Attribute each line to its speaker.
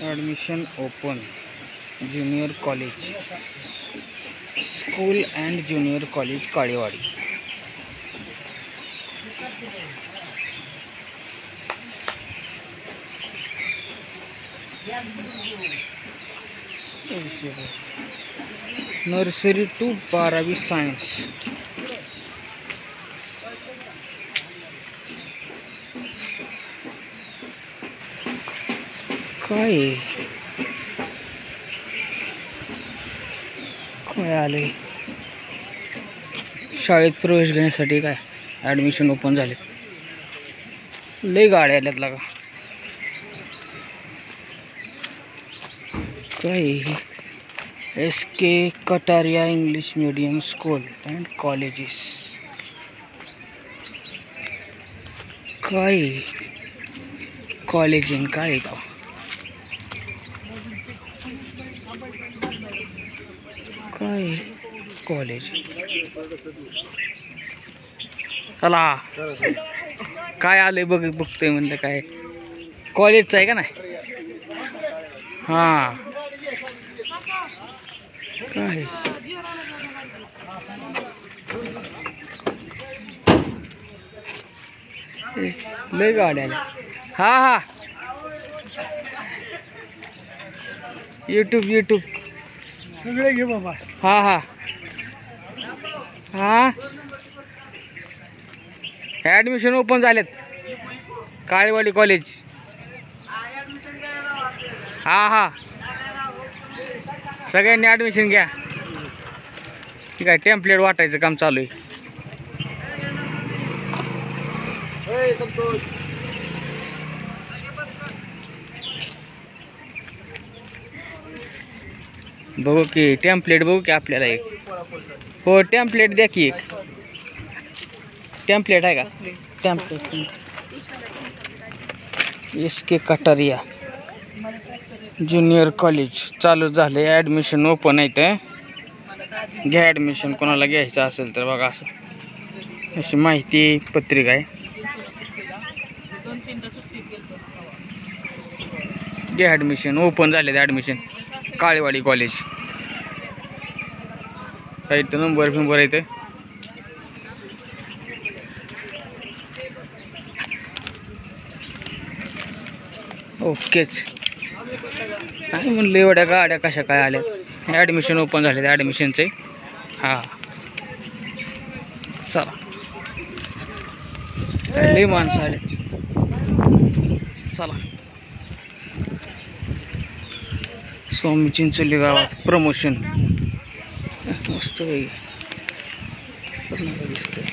Speaker 1: Admission open junior college school and junior college Kalewadi. Nursery to 12वी science. काय काय आले शाळेत प्रवेश घेण्यासाठी? काय ॲडमिशन ओपन झाले. लय गाड्या आल्यात लागा. काय SK Kataria English medium school and colleges. काय कॉलेजिंग काय का? काय कॉलेज? चला काय आलंय बघतोय म्हणलं. काय कॉलेजचं आहे का नाही? हां काय लय गाड्या आल्या. हा यूट्यूब सगळे घे बाबा. हा ॲडमिशन ओपन झालेत काळेवाडी कॉलेज. हा सगळ्यांनी ॲडमिशन घ्या. ठीक आहे. टेम्पलेट वाटायचं काम चालू आहे. बघू की टेम्पलेट बघू की आपल्याला एक. हो टेम्पलेट द्या की एक. टेम्पलेट आहे का? Template SK Kataria junior college चालू झाले. ॲडमिशन ओपन आहे. ते घ्या ॲडमिशन. कोणाला घ्यायचं असेल तर बघा. असं अशी माहिती पत्रिका आहे. घ्या ॲडमिशन. ओपन झाले ॲडमिशन काळेवाडी कॉलेज. इथं नंबर आहे. ते ओकेच. काय म्हणलं एवढ्या गाड्या कशा काय आल्या? ॲडमिशन ओपन झाले ॲडमिशनचे. हा चला लई माणसं आले. चला स्वामी चिंचोली गावात प्रमोशन मस्त दिसतंय.